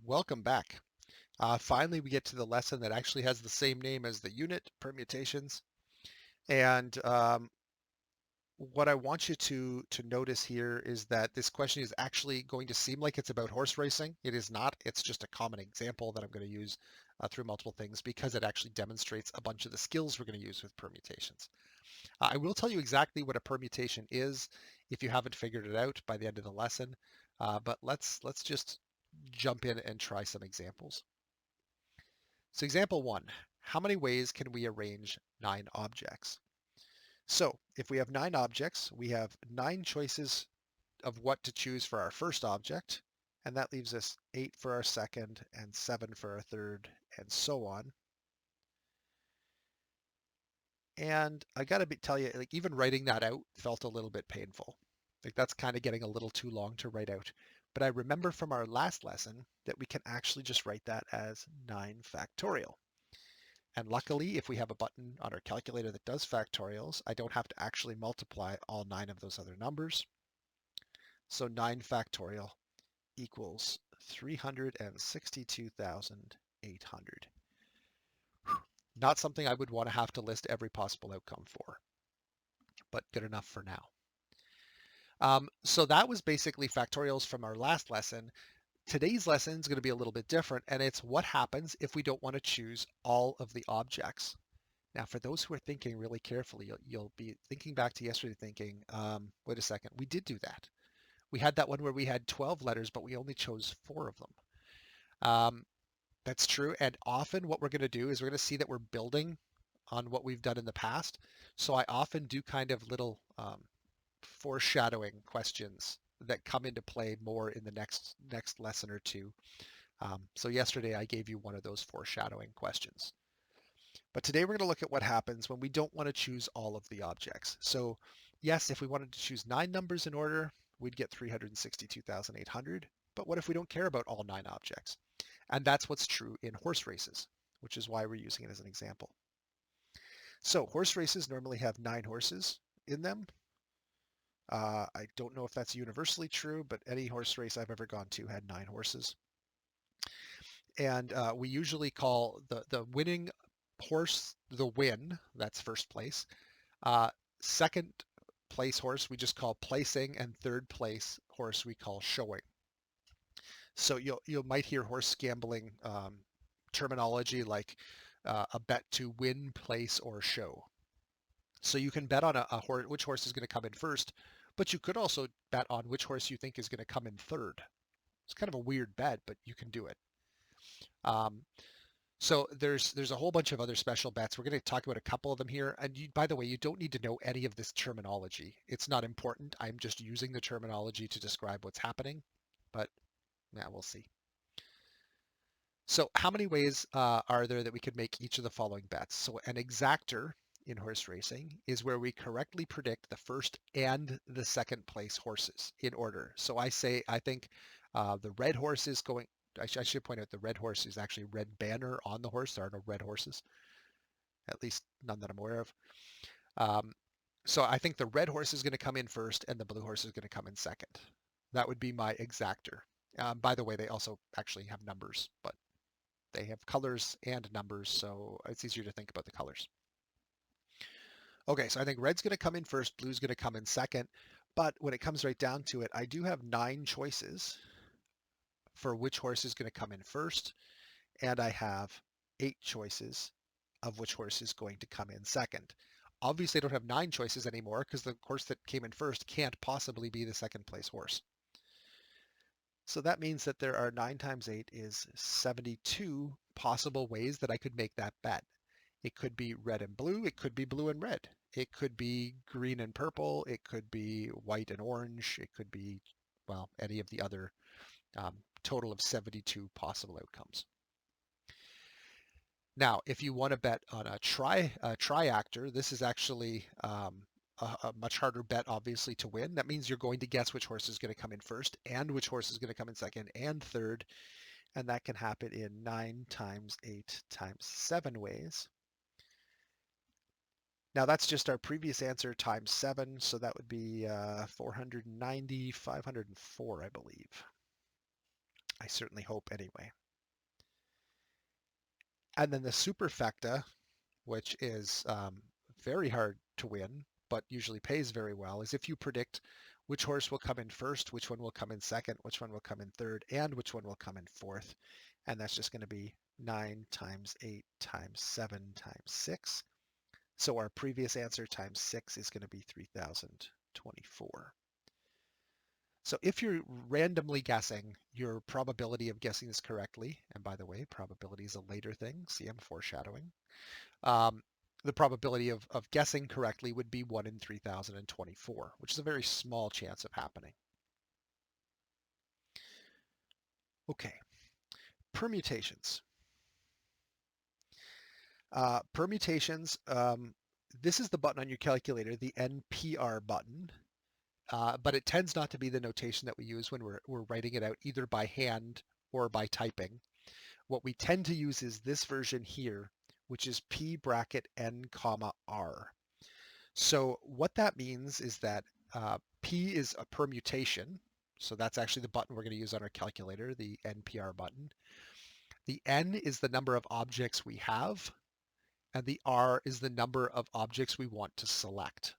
Welcome back. Finally, we get to the lesson that actually has the same name as the unit, permutations. And what I want you to notice here is that this question is actually going to seem like it's about horse racing. It is not. It's just a common example that I'm going to use through multiple things because it actually demonstrates a bunch of the skills we're going to use with permutations. I will tell you exactly what a permutation is if you haven't figured it out by the end of the lesson. But let's just jump in and try some examples. So example one, how many ways can we arrange 9 objects? So if we have 9 objects, we have 9 choices of what to choose for our first object, and that leaves us 8 for our second and 7 for our third, and so on. And I gotta tell you, like even writing that out felt a little bit painful. Like that's kind of getting a little too long to write out. But I remember from our last lesson that we can actually just write that as 9 factorial. And luckily, if we have a button on our calculator that does factorials, I don't have to actually multiply all 9 of those other numbers. So 9 factorial equals 362,800. Not something I would want to have to list every possible outcome for, but good enough for now. So that was basically factorials from our last lesson. Today's lesson is going to be a little bit different, and it's what happens if we don't want to choose all of the objects. Now, for those who are thinking really carefully, you'll be thinking back to yesterday thinking, wait a second, we did do that. We had that one where we had 12 letters, but we only chose 4 of them. That's true. And often what we're going to do is we're going to see that we're building on what we've done in the past. So I often do kind of little foreshadowing questions that come into play more in the next lesson or two. So yesterday I gave you one of those foreshadowing questions. But today we're going to look at what happens when we don't want to choose all of the objects. So yes, if we wanted to choose 9 numbers in order, we'd get 362,800. But what if we don't care about all 9 objects? And that's what's true in horse races, which is why we're using it as an example. So horse races normally have 9 horses in them. I don't know if that's universally true, but any horse race I've ever gone to had 9 horses. And we usually call the winning horse the win, that's first place. Second place horse we just call placing, and third place horse we call showing. So you might hear horse gambling terminology like a bet to win, place, or show. So you can bet on a horse, which horse is going to come in first, but you could also bet on which horse you think is going to come in third. It's kind of a weird bet, but you can do it. So there's a whole bunch of other special bets. We're going to talk about a couple of them here. And by the way, you don't need to know any of this terminology. It's not important. I'm just using the terminology to describe what's happening. But yeah, we'll see. So how many ways are there that we could make each of the following bets? So an exactor in horse racing is where we correctly predict the first and the second place horses in order. So I think the red horse is going, I should point out the red horse is actually red banner on the horse. There are no red horses, at least none that I'm aware of. So I think the red horse is going to come in first and the blue horse is going to come in second. That would be my exactor. By the way, they also actually have numbers, but they have colors and numbers, so it's easier to think about the colors. Okay, so I think red's going to come in first, blue's going to come in second, but when it comes right down to it, I do have 9 choices for which horse is going to come in first, and I have 8 choices of which horse is going to come in second. Obviously, I don't have 9 choices anymore because the horse that came in first can't possibly be the second place horse. So that means that there are 9 times 8 is 72 possible ways that I could make that bet. It could be red and blue. It could be blue and red. It could be green and purple. It could be white and orange. It could be, well, any of the other total of 72 possible outcomes. Now, if you want to bet on a triactor, this is actually a much harder bet, obviously, to win. That means you're going to guess which horse is going to come in first and which horse is going to come in second and third. And that can happen in 9 times 8 times 7 ways. Now that's just our previous answer times 7, so that would be 490, 504, I believe. I certainly hope anyway. And then the superfecta, which is very hard to win, but usually pays very well, is if you predict which horse will come in first, which one will come in second, which one will come in third, and which one will come in fourth. And that's just going to be 9 times 8 times 7 times 6. So our previous answer times 6 is going to be 3024. So if you're randomly guessing, your probability of guessing this correctly, and by the way, probability is a later thing. See, I'm foreshadowing. Um, the probability of guessing correctly would be 1 in 3024, which is a very small chance of happening. Okay, permutations. Permutations, this is the button on your calculator, the NPR button, but it tends not to be the notation that we use when we're writing it out either by hand or by typing. What we tend to use is this version here, which is P bracket N comma R. So what that means is that P is a permutation. So that's actually the button we're going to use on our calculator, the NPR button. The N is the number of objects we have, and the R is the number of objects we want to select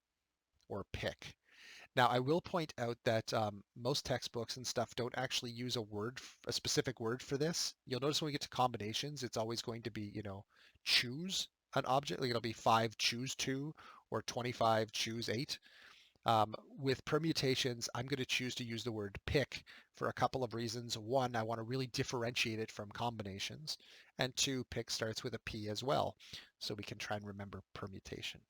or pick. Now, I will point out that most textbooks and stuff don't actually use a specific word for this. You'll notice when we get to combinations, it's always going to be, choose an object. Like it'll be 5 choose 2 or 25 choose 8. With permutations, I'm going to choose to use the word pick for a couple of reasons. One, I want to really differentiate it from combinations. And two, pick starts with a P as well. So we can try and remember permutation.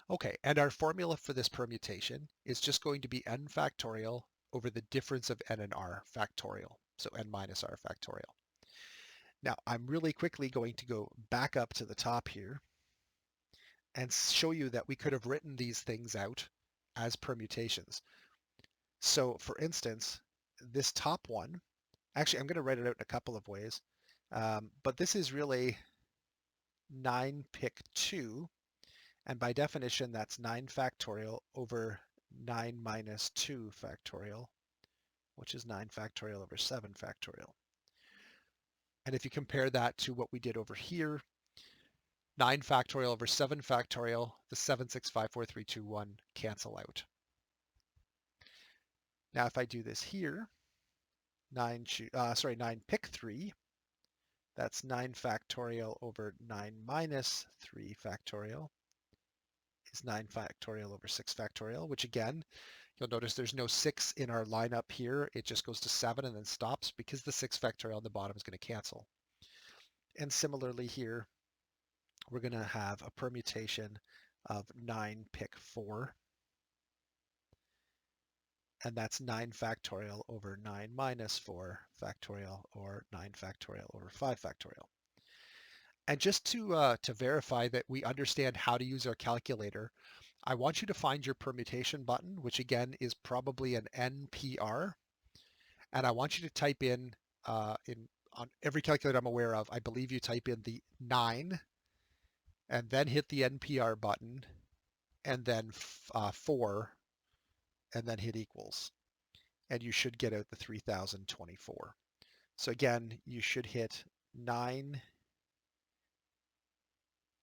Okay, and our formula for this permutation is just going to be n factorial over the difference of n and r factorial. So n minus r factorial. Now, I'm really quickly going to go back up to the top here and show you that we could have written these things out as permutations. So for instance, this top one, actually I'm going to write it out in a couple of ways, but this is really 9 pick 2, and by definition that's 9 factorial over 9 minus 2 factorial, which is 9 factorial over 7 factorial. And if you compare that to what we did over here, 9 factorial over 7 factorial, the 7, 6, 5, 4, 3, 2, 1 cancel out. Now if I do this here, 9 pick 3, that's 9 factorial over 9 minus 3 factorial is 9 factorial over 6 factorial, which again, you'll notice there's no 6 in our lineup here. It just goes to 7 and then stops because the 6 factorial on the bottom is going to cancel. And similarly here, we're going to have a permutation of 9 pick 4. And that's 9 factorial over 9 minus 4 factorial, or 9 factorial over 5 factorial. And just to verify that we understand how to use our calculator, I want you to find your permutation button, which again is probably an NPR. And I want you to type in on every calculator I'm aware of, I believe you type in the 9 and then hit the NPR button and then 4 and then hit equals. And you should get out the 3024. So again, you should hit 9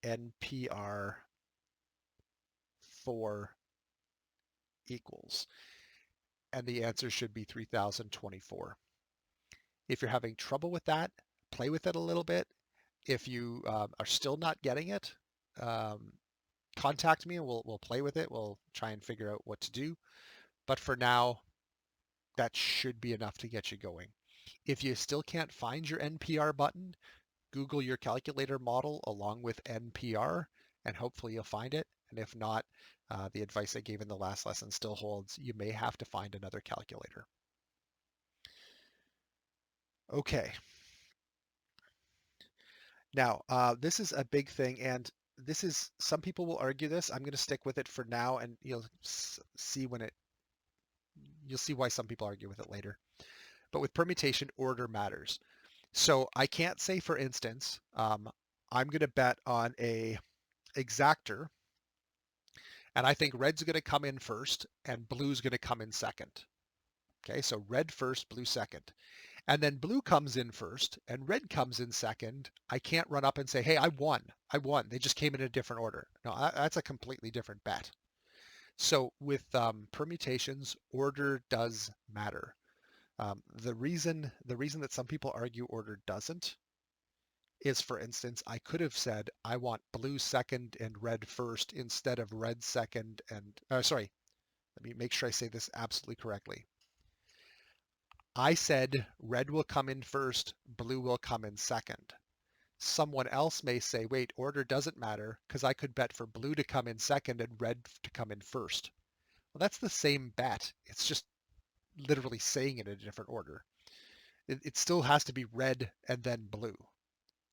NPR 4 equals. And the answer should be 3024. If you're having trouble with that, play with it a little bit. If you are still not getting it, contact me and we'll play with it. We'll try and figure out what to do. But for now, that should be enough to get you going. If you still can't find your NPR button, Google your calculator model along with NPR, and hopefully you'll find it. And if not, the advice I gave in the last lesson still holds. You may have to find another calculator. Okay. Now, this is a big thing, and this is, some people will argue this. I'm going to stick with it for now, and you'll see why some people argue with it later. But with permutation, order matters. So I can't say, for instance, I'm going to bet on a exactor, and I think red's going to come in first and blue's going to come in second. Okay, so red first, blue second. And then blue comes in first and red comes in second. I can't run up and say, hey, I won. I won. They just came in a different order. No, that's a completely different bet. So with permutations, order does matter. The reason that some people argue order doesn't is, for instance, I could have said I want blue second and red first instead of red second and sorry, let me make sure I say this absolutely correctly. I said red will come in first, blue will come in second. Someone else may say, wait, order doesn't matter because I could bet for blue to come in second and red to come in first. Well, that's the same bet. It's just literally saying it in a different order. It still has to be red and then blue.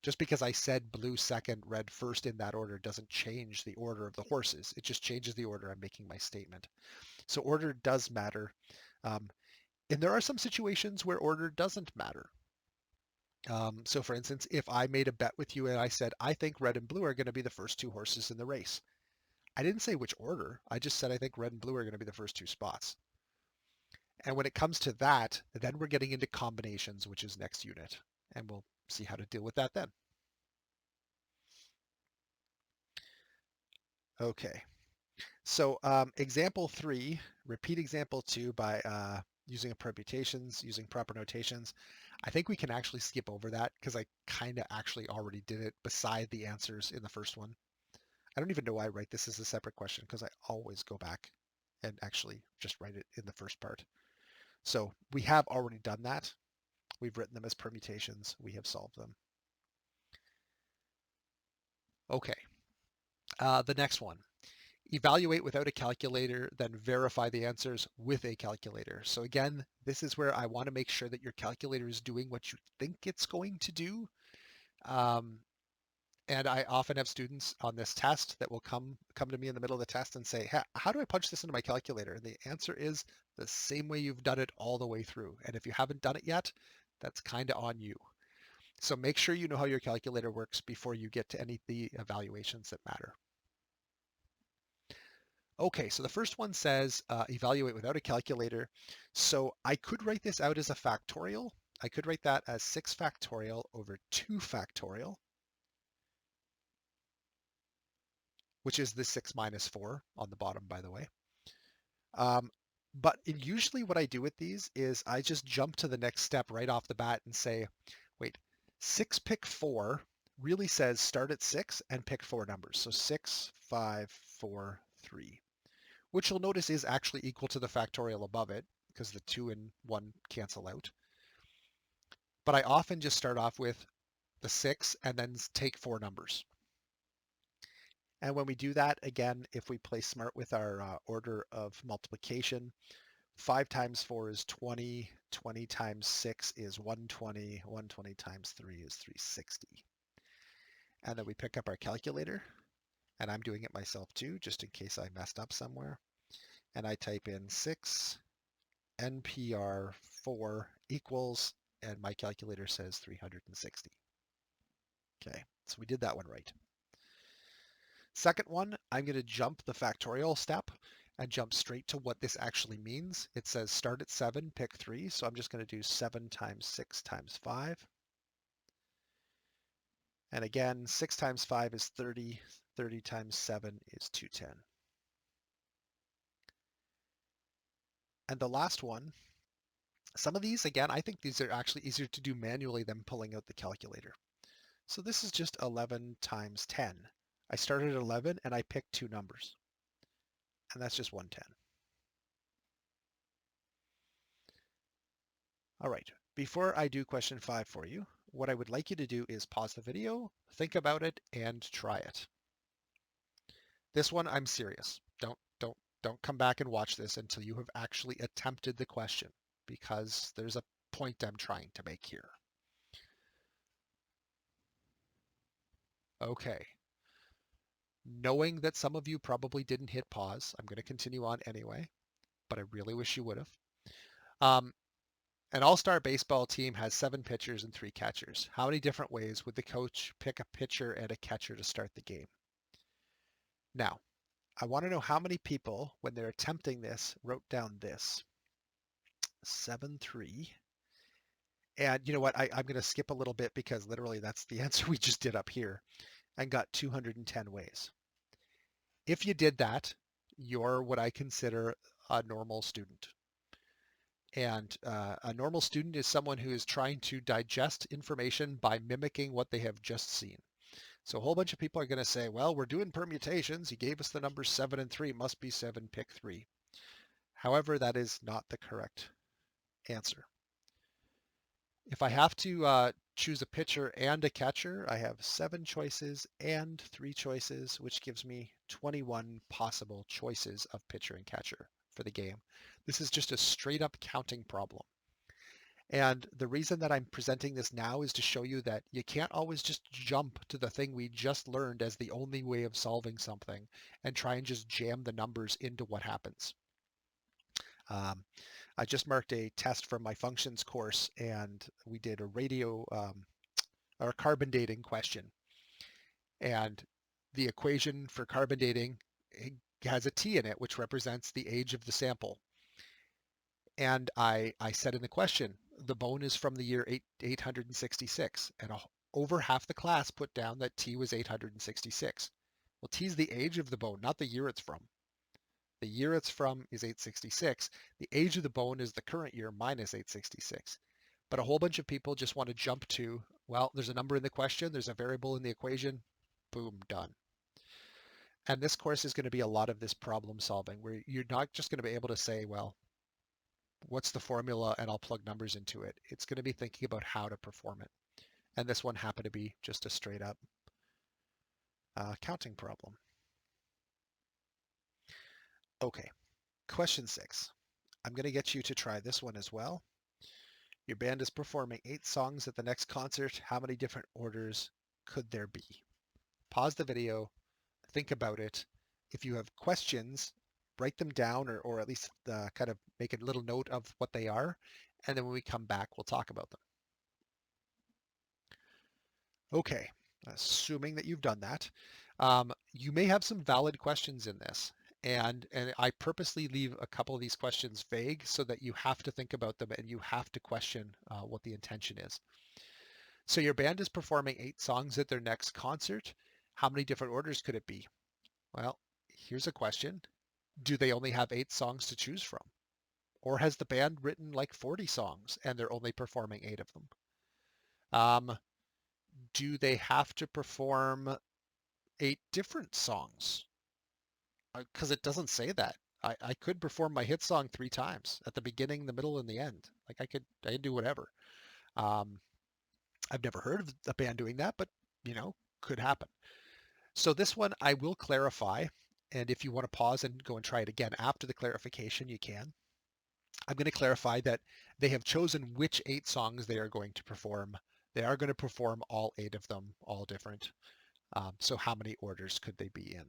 Just because I said blue second, red first in that order doesn't change the order of the horses. It just changes the order I'm making my statement. So order does matter. Um, and there are some situations where order doesn't matter. So for instance, if I made a bet with you and I said, I think red and blue are going to be the first two horses in the race. I didn't say which order. I just said I think red and blue are going to be the first two spots. And when it comes to that, then we're getting into combinations, which is next unit. And we'll see how to deal with that then. Okay. So example 3, repeat example 2 by using permutations, using proper notations. I think we can actually skip over that because I kind of actually already did it beside the answers in the first one. I don't even know why I write this as a separate question because I always go back and actually just write it in the first part. So we have already done that. We've written them as permutations. We have solved them. Okay. The next one. Evaluate without a calculator, then verify the answers with a calculator. So again, this is where I want to make sure that your calculator is doing what you think it's going to do. Um, and I often have students on this test that will come to me in the middle of the test and say, how do I punch this into my calculator? And the answer is the same way you've done it all the way through. And if you haven't done it yet, that's kind of on you. So make sure you know how your calculator works before you get to any of the evaluations that matter. Okay, so the first one says evaluate without a calculator. So I could write this out as a factorial. I could write that as 6 factorial over 2 factorial, which is the 6 minus 4 on the bottom, by the way. But usually what I do with these is I just jump to the next step right off the bat and say, wait, 6 pick 4 really says start at 6 and pick 4 numbers. So 6, 5, 4, 3. Which you'll notice is actually equal to the factorial above it because the 2 and 1 cancel out. But I often just start off with the 6 and then take 4 numbers. And when we do that, again, if we play smart with our order of multiplication, 5 times 4 is 20, 20 times 6 is 120, 120 times 3 is 360. And then we pick up our calculator, and I'm doing it myself too, just in case I messed up somewhere. And I type in 6 NPR 4 equals, and my calculator says 360. Okay, so we did that one right. Second one, I'm going to jump the factorial step and jump straight to what this actually means. It says start at 7, pick 3, so I'm just going to do 7 times 6 times 5. And again, 6 times 5 is 30, 30 times 7 is 210. And the last one, some of these, again, I think these are actually easier to do manually than pulling out the calculator. So this is just 11 times 10. I started at 11 and I picked 2 numbers. And that's just 110. All right, before I do question 5 for you, what I would like you to do is pause the video, think about it, and try it. This one, I'm serious. Don't come back and watch this until you have actually attempted the question, because there's a point I'm trying to make here. Okay. Knowing that some of you probably didn't hit pause, I'm going to continue on anyway, but I really wish you would have. An all-star baseball team has 7 pitchers and 3 catchers. How many different ways would the coach pick a pitcher and a catcher to start the game? Now, I want to know how many people, when they're attempting this, wrote down this. 7.3. And you know what? I'm going to skip a little bit because literally that's the answer we just did up here and got 210 ways. If you did that, you're what I consider a normal student. And a normal student is someone who is trying to digest information by mimicking what they have just seen. So a whole bunch of people are going to say, well, we're doing permutations. He gave us the numbers 7 and 3. Must be 7, pick 3. However, that is not the correct answer. If I have to choose a pitcher and a catcher, I have 7 choices and 3 choices, which gives me 21 possible choices of pitcher and catcher for the game. This is just a straight up counting problem. And the reason that I'm presenting this now is to show you that you can't always just jump to the thing we just learned as the only way of solving something and try and just jam the numbers into what happens. I just marked a test from my functions course, and we did a or carbon dating question. And the equation for carbon dating has a T in it, which represents the age of the sample. And I said in the question, the bone is from the year 866, and over half the class put down that T was 866. Well, T is the age of the bone, not the year it's from. The year it's from is 866. The age of the bone is the current year minus 866. But a whole bunch of people just want to jump to, well, there's a number in the question, there's a variable in the equation, boom, done. And this course is going to be a lot of this problem solving where you're not just going to be able to say, well, what's the formula and I'll plug numbers into it. It's going to be thinking about how to perform it. And this one happened to be just a straight up counting problem. Okay, question 6. I'm going to get you to try this one as well. Your band is performing 8 songs at the next concert. How many different orders could there be? Pause the video, think about it. If you have questions, write them down or at least kind of make a little note of what they are. And then when we come back, we'll talk about them. Okay, assuming that you've done that, you may have some valid questions in this. And I purposely leave a couple of these questions vague so that you have to think about them and you have to question what the intention is. So your band is performing 8 songs at their next concert. How many different orders could it be? Well, here's a question. Do they only have 8 songs to choose from? Or has the band written like 40 songs and they're only performing 8 of them? Do they have to perform 8 different songs? Because it doesn't say that. I could perform my hit song 3 times at the beginning, the middle, and the end. Like I could do whatever. I've never heard of a band doing that, but could happen. So this one I will clarify, and if you want to pause and go and try it again after the clarification, you can. I'm going to clarify that they have chosen which 8 songs they are going to perform. They are going to perform all 8 of them, all different. So how many orders could they be in?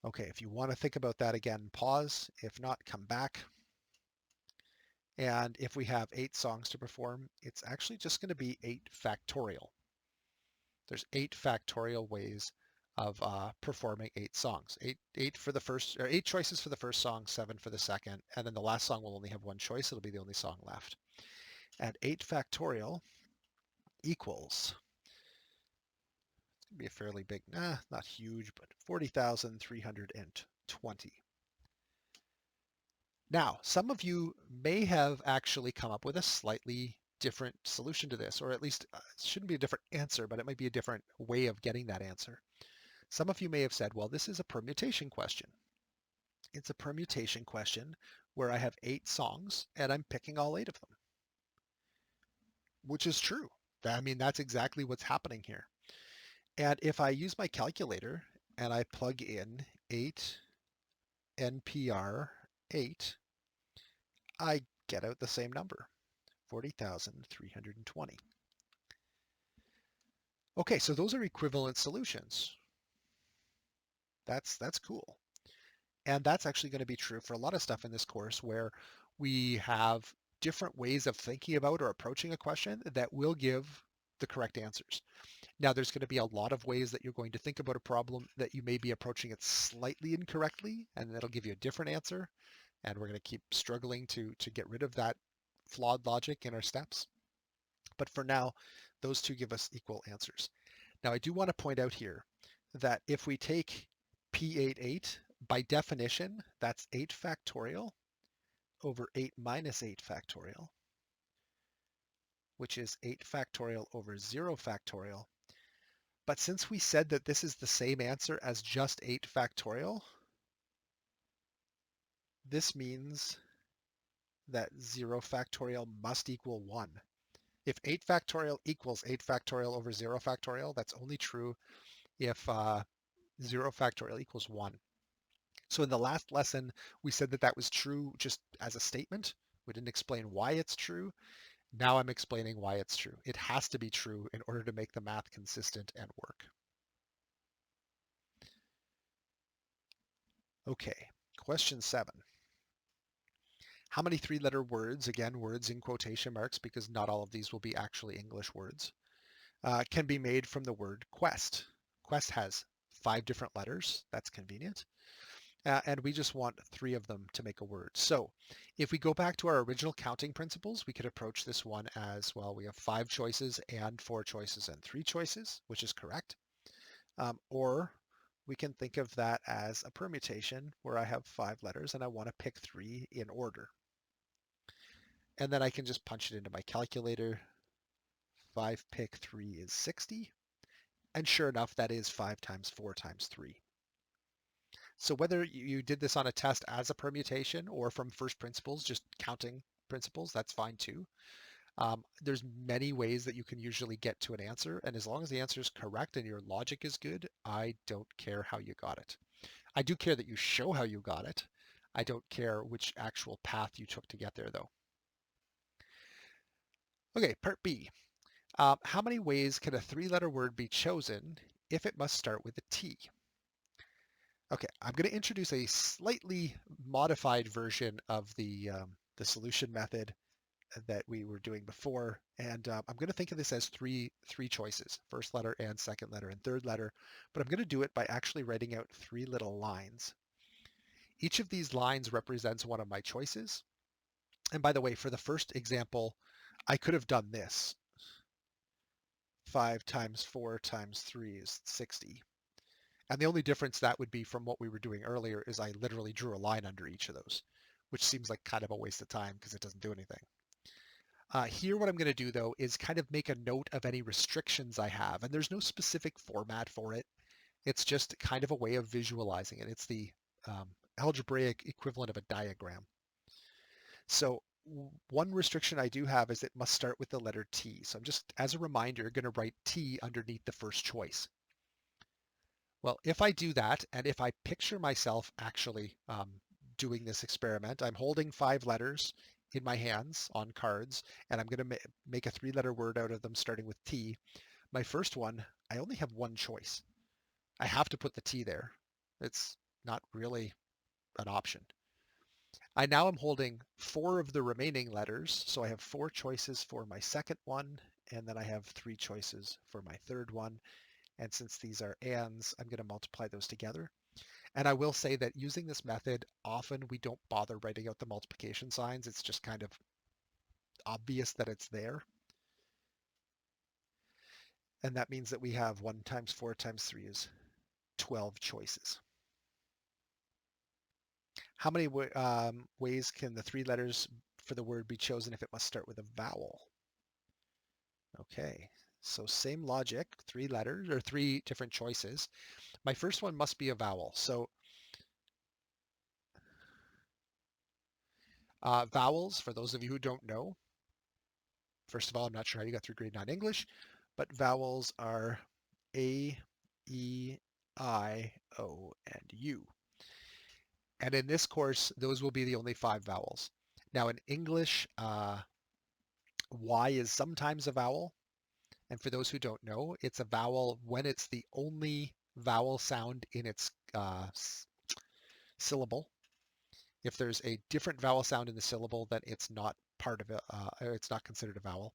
Okay, if you want to think about that again, pause. If not, come back. And if we have 8 songs to perform, it's actually just going to be 8 factorial. There's 8 factorial ways of performing 8 songs. 8 for the first, or 8 choices for the first song, 7 for the second, and then the last song will only have 1 choice. It'll be the only song left. And 8 factorial equals, it's going to be a fairly big, not huge, but 40,320. Now, some of you may have actually come up with a slightly different solution to this, or at least it shouldn't be a different answer, but it might be a different way of getting that answer. Some of you may have said, well, this is a permutation question. It's a permutation question where I have 8 songs and I'm picking all 8 of them, which is true. I mean, that's exactly what's happening here. And if I use my calculator and I plug in 8 NPR 8, I get out the same number, 40,320. Okay, so those are equivalent solutions. That's cool. And that's actually going to be true for a lot of stuff in this course where we have different ways of thinking about or approaching a question that will give the correct answers. Now, there's going to be a lot of ways that you're going to think about a problem that you may be approaching it slightly incorrectly, and that'll give you a different answer. and we're going to keep struggling to get rid of that flawed logic in our steps. But for now, those two give us equal answers. Now, I do want to point out here that if we take P88, by definition, that's 8 factorial over 8 minus 8 factorial, which is 8 factorial over 0 factorial. But since we said that this is the same answer as just 8 factorial, this means that 0 factorial must equal 1. If 8 factorial equals 8 factorial over 0 factorial, that's only true if 0 factorial equals 1. So in the last lesson, we said that that was true just as a statement. We didn't explain why it's true. Now I'm explaining why it's true. It has to be true in order to make the math consistent and work. Okay, question 7. How many three-letter words, again, words in quotation marks because not all of these will be actually English words, can be made from the word quest? Quest has 5 different letters. That's convenient. And we just want 3 of them to make a word. So if we go back to our original counting principles, we could approach this one as, well, we have 5 choices and 4 choices and 3 choices, which is correct. Or we can think of that as a permutation where I have 5 letters and I want to pick 3 in order. And then I can just punch it into my calculator. 5 pick 3 is 60. And sure enough, that is 5 times 4 times 3. So whether you did this on a test as a permutation or from first principles, just counting principles, that's fine too. There's many ways that you can usually get to an answer. And as long as the answer is correct and your logic is good, I don't care how you got it. I do care that you show how you got it. I don't care which actual path you took to get there though. Okay, part B. How many ways can a 3-letter word be chosen if it must start with a T? Okay, I'm going to introduce a slightly modified version of the solution method that we were doing before, and I'm going to think of this as three choices: first letter and second letter and third letter. But I'm going to do it by actually writing out 3 little lines. Each of these lines represents one of my choices. And by the way, for the first example, I could have done this. 5 times 4 times 3 is 60. And the only difference that would be from what we were doing earlier is I literally drew a line under each of those, which seems like kind of a waste of time because it doesn't do anything. Here, what I'm going to do, though, is kind of make a note of any restrictions I have. And there's no specific format for it. It's just kind of a way of visualizing it. It's the algebraic equivalent of a diagram. So one restriction I do have is it must start with the letter T. So I'm just, as a reminder, going to write T underneath the first choice. Well, if I do that, and if I picture myself actually doing this experiment, I'm holding 5 letters in my hands on cards, and I'm going to make a 3-letter word out of them starting with T. My first one, I only have one choice. I have to put the T there. It's not really an option. I now am holding 4 of the remaining letters, so I have 4 choices for my second one, and then I have 3 choices for my third one. And since these are ands, I'm going to multiply those together. And I will say that using this method, often we don't bother writing out the multiplication signs. It's just kind of obvious that it's there. And that means that we have 1 times 4 times 3 is 12 choices. How many ways can the 3 letters for the word be chosen if it must start with a vowel? Okay, so same logic, 3 letters or 3 different choices. My first one must be a vowel. So vowels, for those of you who don't know, first of all, I'm not sure how you got through grade 9 English, but vowels are A, E, I, O, and U. And in this course, those will be the only 5 vowels. Now in English, Y is sometimes a vowel. And for those who don't know, it's a vowel when it's the only vowel sound in its syllable. If there's a different vowel sound in the syllable, then it's not part of it, or it's not considered a vowel.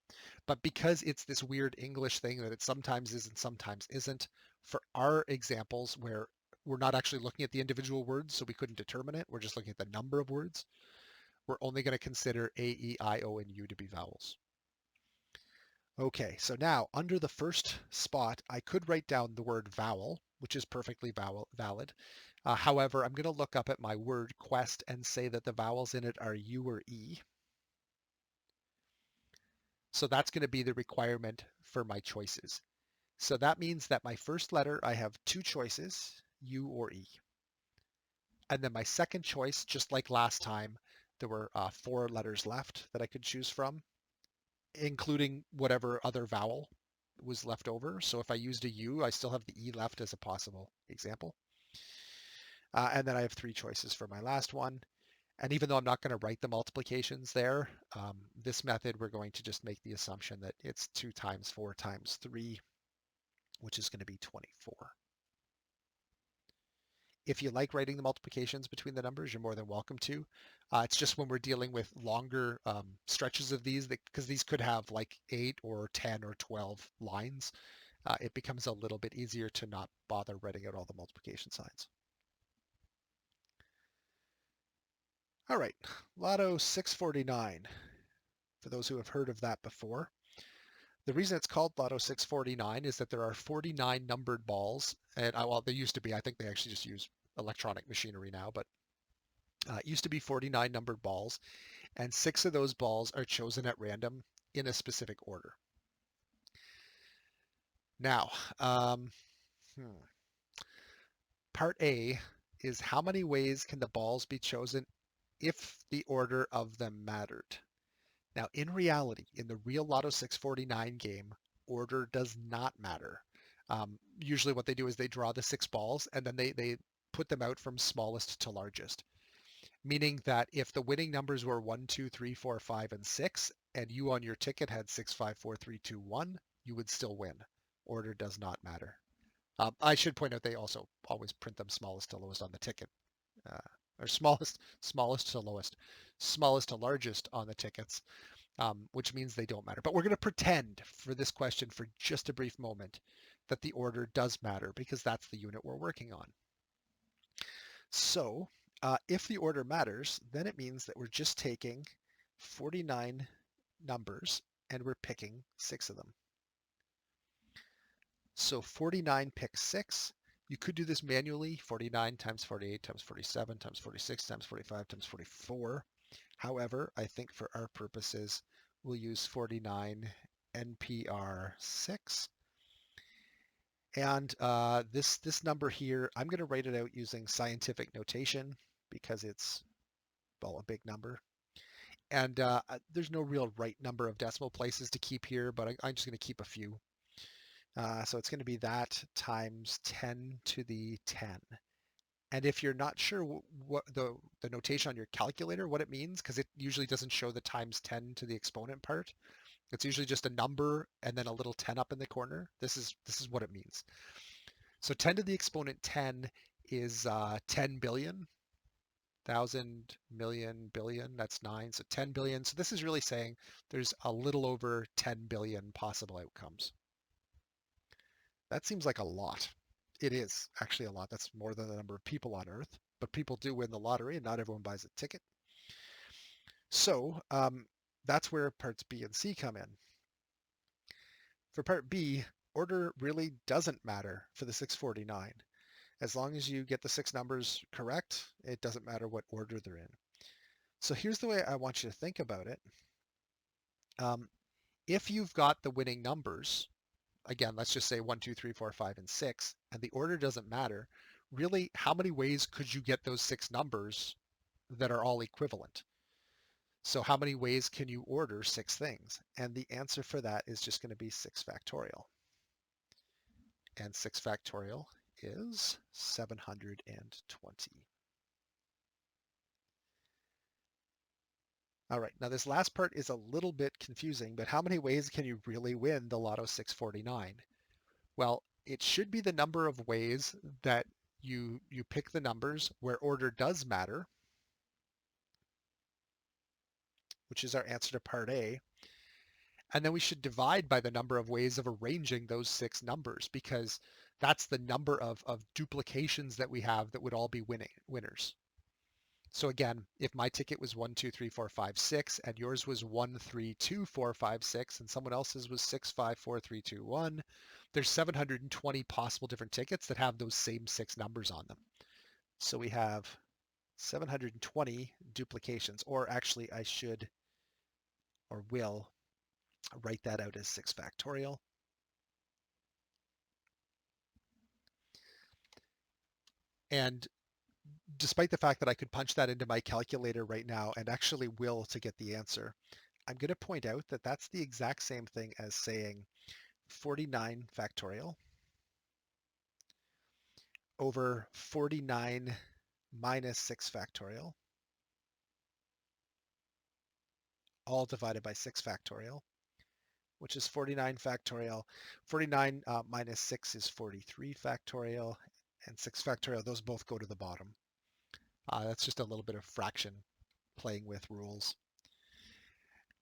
But because it's this weird English thing that it sometimes is and sometimes isn't, for our examples where we're not actually looking at the individual words, so we couldn't determine it. We're just looking at the number of words. We're only going to consider A, E, I, O, and U to be vowels. Okay, so now under the first spot, I could write down the word vowel, which is perfectly valid. However, I'm going to look up at my word quest and say that the vowels in it are U or E. So that's going to be the requirement for my choices. So that means that my first letter, I have two choices, U or E. And then my second choice, just like last time, there were 4 letters left that I could choose from, including whatever other vowel was left over. So if I used a U, I still have the E left as a possible example. And then I have 3 choices for my last one. And even though I'm not going to write the multiplications there, this method, we're going to just make the assumption that it's 2 times 4 times 3, which is going to be 24. If you like writing the multiplications between the numbers, you're more than welcome to. It's just when we're dealing with longer stretches of these, because these could have like 8 or 10 or 12 lines, it becomes a little bit easier to not bother writing out all the multiplication signs. All right, Lotto 649, for those who have heard of that before. The reason it's called Lotto 649 is that there are 49 numbered balls, and well, they used to be. I think they actually just use electronic machinery now, but it used to be 49 numbered balls, and 6 of those balls are chosen at random in a specific order. Now, part A is how many ways can the balls be chosen if the order of them mattered? Now, in reality, in the real Lotto 649 game, order does not matter. Usually what they do is they draw the 6 balls and then they put them out from smallest to largest, meaning that if the winning numbers were 1, 2, 3, 4, 5, and 6, and you on your ticket had 6, 5, 4, 3, 2, 1, you would still win. Order does not matter. I should point out they also always print them smallest to lowest on the ticket, or smallest to lowest, smallest to largest on the tickets, which means they don't matter. But we're going to pretend for this question for just a brief moment that the order does matter because that's the unit we're working on. So if the order matters, then it means that we're just taking 49 numbers and we're picking 6 of them. So 49 picks 6. You could do this manually, 49 times 48 times 47 times 46 times 45 times 44. However, I think for our purposes, we'll use 49 NPR 6. And this number here, I'm going to write it out using scientific notation because it's, well, a big number. And there's no real right number of decimal places to keep here, but I'm just going to keep a few. So it's going to be that times 10 to the 10. And if you're not sure what the notation on your calculator, what it means, because it usually doesn't show the times 10 to the exponent part, it's usually just a number and then a little 10 up in the corner. This is what it means. So 10 to the exponent 10 is 10 billion, 1,000, million, billion, that's 9, so 10 billion. So this is really saying there's a little over 10 billion possible outcomes. That seems like a lot. It is actually a lot. That's more than the number of people on Earth, but people do win the lottery and not everyone buys a ticket. So that's where parts B and C come in. For part B, order really doesn't matter for the 649. As long as you get the 6 numbers correct, it doesn't matter what order they're in. So here's the way I want you to think about it. If you've got the winning numbers, again, let's just say 1, 2, 3, 4, 5, and 6, and the order doesn't matter, really, how many ways could you get those 6 numbers that are all equivalent? So how many ways can you order 6 things? And the answer for that is just going to be 6 factorial. And 6 factorial is 720. All right, now this last part is a little bit confusing, but how many ways can you really win the Lotto 649? Well, it should be the number of ways that you pick the numbers where order does matter, which is our answer to part A. And then we should divide by the number of ways of arranging those 6 numbers, because That's the number of duplications that we have that would all be winners. So again, if my ticket was 1, 2, 3, 4, 5, 6, and yours was 1, 3, 2, 4, 5, 6, and someone else's was 6, 5, 4, 3, 2, 1, there's 720 possible different tickets that have those same 6 numbers on them. So we have 720 duplications, or actually I should or will write that out as 6 factorial. And despite the fact that I could punch that into my calculator right now and actually will to get the answer, I'm going to point out that that's the exact same thing as saying 49 factorial over 49 minus 6 factorial, all divided by 6 factorial, which is 49 factorial. 49 minus 6 is 43 factorial, and 6 factorial, those both go to the bottom. That's just a little bit of fraction playing with rules.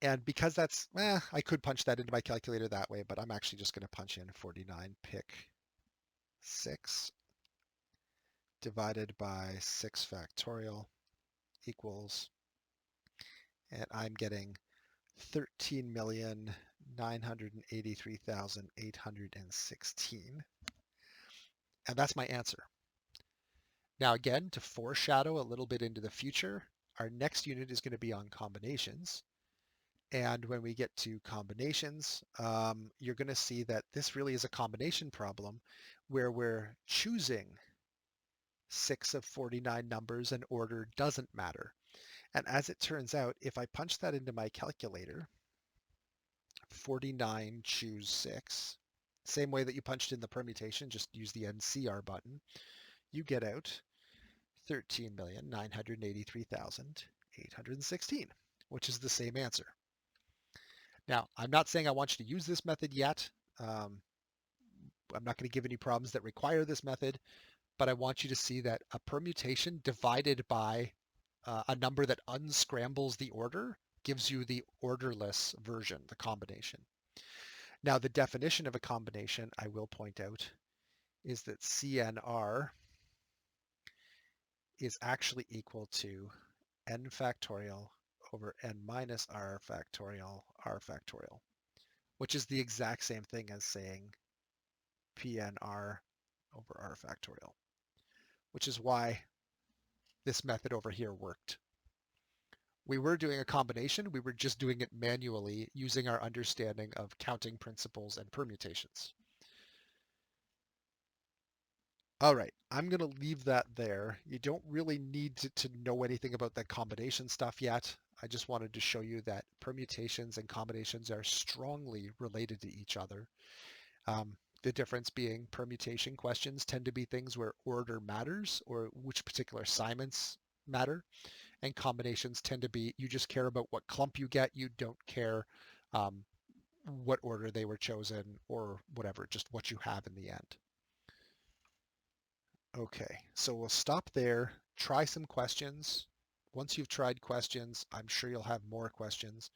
And because that's, I could punch that into my calculator that way, but I'm actually just going to punch in 49 pick 6 divided by 6 factorial equals, and I'm getting 13,983,816. And that's my answer. Now again, to foreshadow a little bit into the future, our next unit is going to be on combinations. And when we get to combinations, you're going to see that this really is a combination problem where we're choosing 6 of 49 numbers and order doesn't matter. And as it turns out, if I punch that into my calculator, 49 choose 6, same way that you punched in the permutation, just use the NCR button, you get out 13,983,816, which is the same answer. Now, I'm not saying I want you to use this method yet. I'm not going to give any problems that require this method, but I want you to see that a permutation divided by a number that unscrambles the order gives you the orderless version, the combination. Now, the definition of a combination, I will point out, is that CNR is actually equal to n factorial over n minus r factorial, which is the exact same thing as saying PNR over r factorial, which is why this method over here worked. We were doing a combination, we were just doing it manually using our understanding of counting principles and permutations. All right, I'm going to leave that there. You don't really need to know anything about that combination stuff yet. I just wanted to show you that permutations and combinations are strongly related to each other. The difference being permutation questions tend to be things where order matters or which particular assignments matter, and combinations tend to be you just care about what clump you get. You don't care what order they were chosen or whatever, just what you have in the end. Okay, so we'll stop there, try some questions. Once you've tried questions, I'm sure you'll have more questions.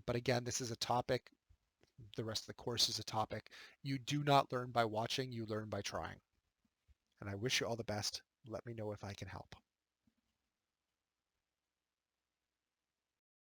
But again, this is a topic. The rest of the course is a topic. You do not learn by watching, you learn by trying. And I wish you all the best. Let me know if I can help.